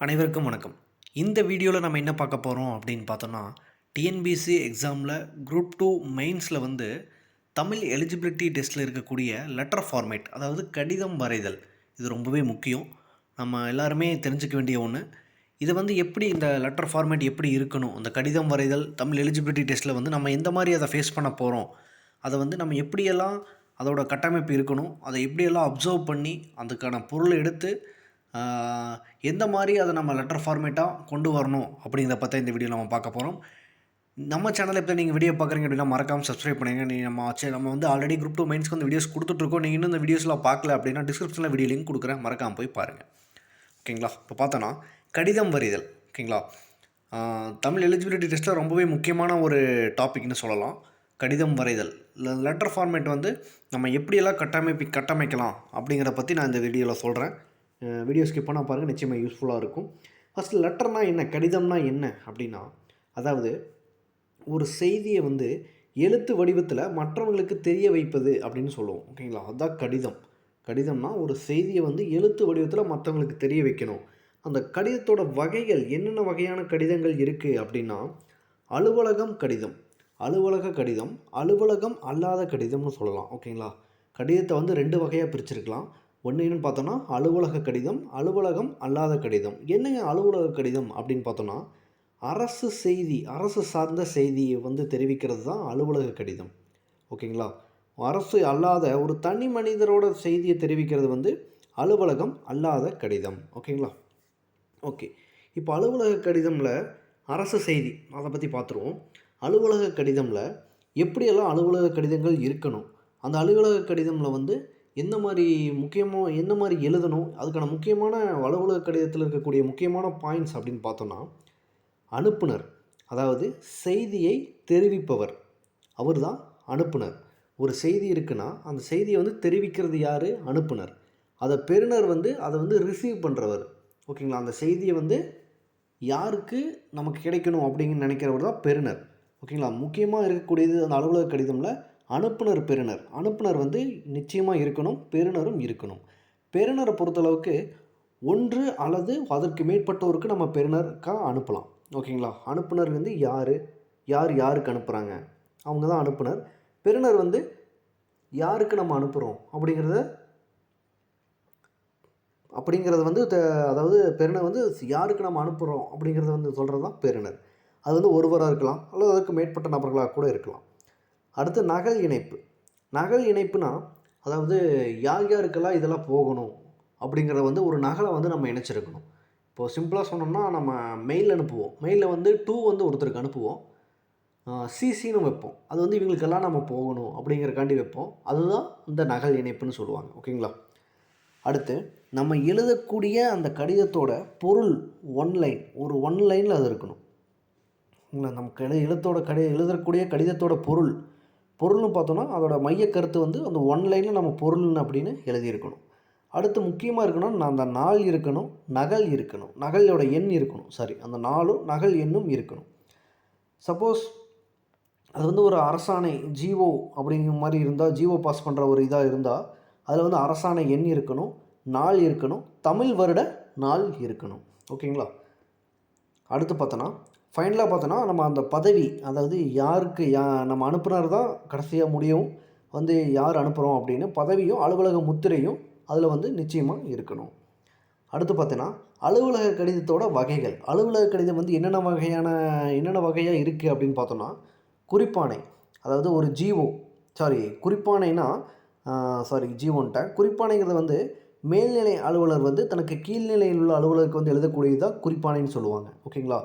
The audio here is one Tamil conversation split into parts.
அனைவருக்கும் வணக்கம். இந்த வீடியோவில் நம்ம என்ன பார்க்க போகிறோம் அப்படின்னு பார்த்தோன்னா, டிஎன்பிஎஸ்சி எக்ஸாமில் குரூப் 2 மெயின்ஸில் வந்து தமிழ் எலிஜிபிலிட்டி டெஸ்ட்டில் இருக்கக்கூடிய லெட்டர் ஃபார்மேட், அதாவது கடிதம் வரைதல். இது ரொம்பவே முக்கியம். நம்ம எல்லாருமே தெரிஞ்சுக்க வேண்டிய ஒன்று. இதை வந்து எப்படி இந்த லெட்டர் ஃபார்மேட் எப்படி இருக்கணும், இந்த கடிதம் வரைதல் தமிழ் எலிஜிபிலிட்டி டெஸ்ட்டில் வந்து நம்ம எந்த மாதிரி அதை ஃபேஸ் பண்ண போகிறோம், அதை வந்து நம்ம எப்படியெல்லாம் அதோட கட்டமைப்பு இருக்கணும், அதை எப்படியெல்லாம் அப்சர்வ் பண்ணி அதுக்கான பொருளை எடுத்து எந்த மாதிரி அதை நம்ம லெட்டர் ஃபார்மேட்டாக கொண்டு வரணும் அப்படிங்கிறத பற்றி இந்த வீடியோவில் நம்ம பார்க்க போகிறோம். நம்ம சேனலில் இப்போ நீங்கள் வீடியோ பார்க்குறீங்க அப்படின்னா மறக்காமல் சப்ஸ்கிரைப் பண்ணுங்கள். நம்ம வந்து ஆல்ரெடி குரூப் 2 மெயின்ஸ்க்கு வந்து வீடியோஸ் கொடுத்துட்ருக்கோம். நீங்கள் இன்னும் இந்த வீடியோஸ்லாம் பார்க்கல அப்படின்னா டிஸ்கிரிப்ஷனில் வீடியோ லிங்க் கொடுக்குறேன், மறக்காமல் போய் பாருங்கள். ஓகேங்களா? இப்போ பார்த்தோன்னா கடிதம் வரைதல். ஓகேங்களா? தமிழ் எலிஜிபிலிட்டி டெஸ்ட்டில் ரொம்பவே முக்கியமான ஒரு டாபிக்னு சொல்லலாம். கடிதம் வரைதல். லெட்டர் ஃபார்மேட் வந்து நம்ம எப்படியெல்லாம் கட்டமைக்கலாம் அப்படிங்கிறத பற்றி நான் இந்த வீடியோவில் சொல்கிறேன். வீடியோ ஸ்கிப் பண்ணால் பாருங்கள், நிச்சயமாக யூஸ்ஃபுல்லாக இருக்கும். ஃபஸ்ட்டு லெட்டர்னால் என்ன, கடிதம்னா என்ன அப்படின்னா, அதாவது ஒரு செய்தியை வந்து எழுத்து வடிவத்தில் மற்றவங்களுக்கு தெரிய வைப்பது அப்படின்னு சொல்லுவோம். ஓகேங்களா? அதுதான் கடிதம். கடிதம்னா ஒரு செய்தியை வந்து எழுத்து வடிவத்தில் மற்றவங்களுக்கு தெரிய வைக்கணும். அந்த கடிதத்தோட வகைகள் என்னென்ன வகையான கடிதங்கள் இருக்குது அப்படின்னா, அலுவலகம் கடிதம், அலுவலக கடிதம், அலுவலகம் அல்லாத கடிதம்னு சொல்லலாம். ஓகேங்களா? கடிதத்தை வந்து 2 வகையாக பிரிச்சிருக்கலாம். ஒன்று என்னென்னு பார்த்தோன்னா அலுவலக கடிதம், அலுவலகம் அல்லாத கடிதம். என்னங்க அலுவலக கடிதம் அப்படின்னு பார்த்தோன்னா, அரசு செய்தி, அரசு சார்ந்த செய்தியை வந்து தெரிவிக்கிறது தான் அலுவலக கடிதம். ஓகேங்களா? அரசு அல்லாத ஒரு தனி மனிதரோட செய்தியை தெரிவிக்கிறது வந்து அலுவலகம் அல்லாத கடிதம். ஓகேங்களா? ஓகே, இப்போ அலுவலக கடிதமில் அரசு செய்தி அதை பற்றி பார்த்துருவோம். அலுவலக கடிதமில் எப்படியெல்லாம் அலுவலக கடிதங்கள் இருக்கணும், அந்த அலுவலக கடிதமில் வந்து என்ன மாதிரி எழுதணும், அதுக்கான முக்கியமான அலுவலக கடிதத்தில் இருக்கக்கூடிய முக்கியமான பாயிண்ட்ஸ் அப்படின்னு பார்த்தோன்னா, அனுப்புனர், அதாவது செய்தியை தெரிவிப்பவர், அவர் தான் அனுப்புனர். ஒரு செய்தி இருக்குன்னா அந்த செய்தியை வந்து தெரிவிக்கிறது யார்? அனுப்புனர். அதை பெறுநர் வந்து அதை வந்து ரிசீவ் பண்ணுறவர். ஓகேங்களா? அந்த செய்தியை வந்து யாருக்கு நமக்கு கிடைக்கணும் அப்படின்னு நினைக்கிறவர் தான் பெறுநர். ஓகேங்களா? முக்கியமாக இருக்கக்கூடியது அந்த அலுவலக கடிதமில் அனுப்புனர், பெறுநர். அனுப்புனர் வந்து நிச்சயமாக இருக்கணும், பெறுநரும் இருக்கணும். பெறுநரை பொறுத்தளவுக்கு ஒன்று அல்லது அதற்கு மேற்பட்டோருக்கு நம்ம பெறுநருக்காக அனுப்பலாம். ஓகேங்களா? அனுப்புனர் வந்து யாருக்கு அனுப்புகிறாங்க, அவங்க தான் அனுப்புனர். பெறுநர் வந்து யாருக்கு நம்ம அனுப்புகிறோம் அப்படிங்கிறது வந்து அதாவது பெறுநர் வந்து யாருக்கு நம்ம அனுப்புகிறோம் அப்படிங்கிறத வந்து சொல்கிறது தான் பெறுநர். அது வந்து ஒருவராக இருக்கலாம் அல்லது அதற்கு மேற்பட்ட நபர்களாக கூட இருக்கலாம். அடுத்து நகல் இணைப்பு. நகல் இணைப்புனா அதாவது யாருக்கெல்லாம் இதெல்லாம் போகணும் அப்படிங்கிறத வந்து ஒரு நகலை வந்து நம்ம இணைச்சிருக்கணும். இப்போது சிம்பிளாக சொன்னோம்னா நம்ம மெயில் அனுப்புவோம். மெயிலில் வந்து வந்து ஒருத்தருக்கு அனுப்புவோம், சிசின்னு வைப்போம். அது வந்து இவங்களுக்கெல்லாம் நம்ம போகணும் அப்படிங்கிறக்காண்டி வைப்போம். அதுதான் இந்த நகல் இணைப்புன்னு சொல்லுவாங்க. ஓகேங்களா? அடுத்து நம்ம எழுதக்கூடிய அந்த கடிதத்தோட பொருள் ஒன் லைனில் அது இருக்கணும். நம்ம எழுதக்கூடிய கடிதத்தோட பொருள்னு பார்த்தோன்னா அதோட மைய கருத்து வந்து அந்த 1 லைனில் நம்ம பொருள் அப்படின்னு எழுதியிருக்கணும். அடுத்து முக்கியமாக இருக்கணும், அந்த நாள் இருக்கணும், நகல் இருக்கணும், நகலோட எண் இருக்கணும். அந்த நாளும் நகல் எண்ணும் இருக்கணும். சப்போஸ் அது வந்து ஒரு அரசாணை ஜிஓ அப்படிங்கிற மாதிரி இருந்தால், ஜிஓ பாஸ் பண்ணுற ஒரு இதாக இருந்தால் அதில் வந்து அரசாணை எண் இருக்கணும், நாள் இருக்கணும், தமிழ் வருட நாள் இருக்கணும். ஓகேங்களா? அடுத்து பார்த்தோன்னா ஃபைனலாக பார்த்தோன்னா நம்ம அந்த பதவி, அதாவது நம்ம அனுப்புனர் தான் கடைசியாக முடியும் வந்து யார் அனுப்புகிறோம் அப்படின்னு பதவியும் அலுவலக முத்திரையும் அதில் வந்து நிச்சயமாக இருக்கணும். அடுத்து பார்த்தீங்கன்னா அலுவலக கடிதத்தோட வகைகள். அலுவலக கடிதம் வந்து என்னென்ன வகையாக இருக்குது அப்படின்னு பார்த்தோன்னா, குறிப்பாணை, அதாவது ஒரு குறிப்பானைனா குறிப்பானைங்கிறது வந்து மேல்நிலை அலுவலர் வந்து தனக்கு கீழ்நிலையில் உள்ள அலுவலருக்கு வந்து எழுதக்கூடியதாக குறிப்பானைன்னு சொல்லுவாங்க. ஓகேங்களா?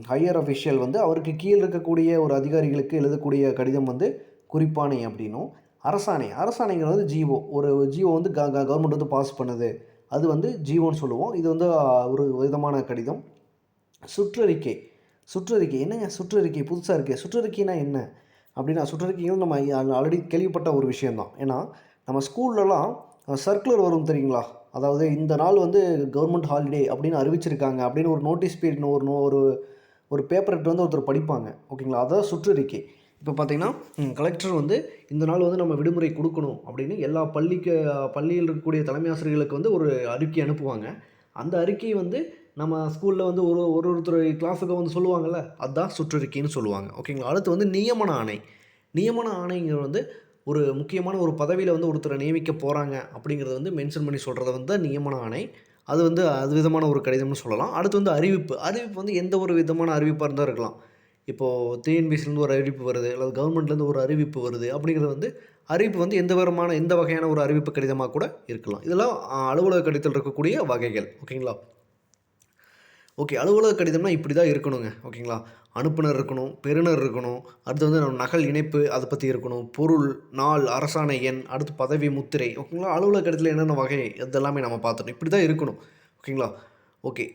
ஹையர் அஃபிஷியல் வந்து அவருக்கு கீழே இருக்கக்கூடிய ஒரு அதிகாரிகளுக்கு எழுதக்கூடிய கடிதம் வந்து குறிப்பாணை அப்படின்னும், அரசாணைங்கிறது வந்து ஜிஓ வந்து கவர்மெண்ட் வந்து பாஸ் பண்ணுது, அது வந்து ஜிஓன்னு சொல்லுவோம். இது வந்து ஒரு விதமான கடிதம். சுற்றறிக்கை என்னங்க சுற்றறிக்கை புதுசாக இருக்குது. சுற்றறிக்கைனா என்ன அப்படின்னா, சுற்றறிக்கைகள் நம்ம ஆல்ரெடி கேள்விப்பட்ட ஒரு விஷயந்தான். ஏன்னா நம்ம ஸ்கூல்லலாம் சர்க்குலர் வரும் தெரியுங்களா? அதாவது இந்த நாள் வந்து கவர்மெண்ட் ஹாலிடே அப்படின்னு அறிவிச்சிருக்காங்க அப்படின்னு ஒரு நோட்டீஸ் பீரியட்னு ஒரு பேப்பர் எடுத்து வந்து ஒருத்தர் படிப்பாங்க. ஓகேங்களா? அதான் சுற்றறிக்கை. இப்போ பார்த்திங்கன்னா கலெக்டர் வந்து இந்த நாள் வந்து நம்ம விடுமுறை கொடுக்கணும் அப்படின்னு எல்லா பள்ளியில் இருக்கக்கூடிய தலைமை ஆசிரியர்களுக்கு வந்து ஒரு அறிக்கை அனுப்புவாங்க. அந்த அறிக்கை வந்து நம்ம ஸ்கூலில் வந்து ஒருத்தர் கிளாஸுக்கு வந்து சொல்லுவாங்கள்ல, அதுதான் சுற்றறிக்கைன்னு சொல்லுவாங்க. ஓகேங்களா? அடுத்து வந்து நியமன ஆணை. நியமன ஆணைங்கிறது வந்து ஒரு முக்கியமான ஒரு பதவியில வந்து ஒருத்தர நியமிக்க போறாங்க அப்படிங்கிறத வந்து மென்ஷன் பண்ணி சொல்றத வந்து தான் நியமன ஆணை. அது வந்து அது விதமான ஒரு கடிதம்னு சொல்லலாம். அடுத்து வந்து அறிவிப்பு. அறிவிப்பு வந்து எந்த ஒரு விதமான அறிவிப்பா இருந்தா இருக்கலாம். இப்போ டிஎன்பிஎஸ்சிலேருந்து ஒரு அறிவிப்பு வருது, அல்லது கவர்மெண்ட்லேருந்து ஒரு அறிவிப்பு வருது அப்படிங்கிறது வந்து அறிவிப்பு வந்து எந்த வகையான ஒரு அறிவிப்பு கடிதமா கூட இருக்கலாம். இதெல்லாம் அலுவலக கடிதத்தில் இருக்கக்கூடிய வகைகள். ஓகேங்களா? ஓகே. அலுவலக கடிதம்னா இப்படி தான் இருக்கணுங்க. ஓகேங்களா? அனுப்புனர் இருக்கணும், பெறுநர் இருக்கணும், அடுத்து வந்து நம்ம நகல் இணைப்பு அத பத்தி இருக்கணும், பொருள், நாள், அரசாணை எண், அடுத்து பதவி முத்திரை. ஓகேங்களா? அலுவலக கடிதத்தில என்னென்ன வகை இதெல்லாமே நம்ம பார்த்துட்டோம். இப்படி தான் இருக்கணும். ஓகேங்களா? ஓகே.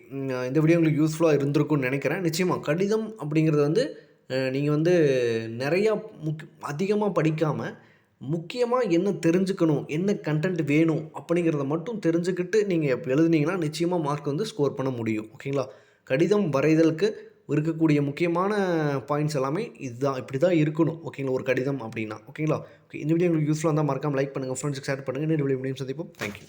இந்த வீடியோ உங்களுக்கு யூஸ்ஃபுல்லா இருந்திருக்கும்னு நெனைக்கிறேன். நிச்சயமா கடிதம் அப்படிங்கிறது வந்து நீங்க வந்து நெறையா அதிகமா படிக்காம, முக்கியமா என்ன தெரிஞ்சுக்கணும், என்ன கன்டென்ட் வேணும் அப்படிங்கிறத மட்டும் தெரிஞ்சுக்கிட்டு நீங்க எழுதுனீங்கன்னா, நிச்சயமா மார்க் வந்து ஸ்கோர் பண்ண முடியும். ஓகேங்களா? கடிதம் வரைதலுக்கு இருக்கக்கூடிய முக்கியமான பாயிண்ட்ஸ் எல்லாமே இதுதான். இப்படி தான் இருக்கணும். ஓகேங்களா? ஒரு கடிதம் அப்படின்னா. ஓகேங்களா? ஓகே. இந்த வீடியோ உங்களுக்கு யூஸ்ஃபுல்லா இருந்தா மறக்காம லைக் பண்ணுங்க. ஃப்ரெண்ட்ஸ்க்கு ஷேர் பண்ணுங்க. இன்னொரு வீடியோ சந்திப்போம். Thank you.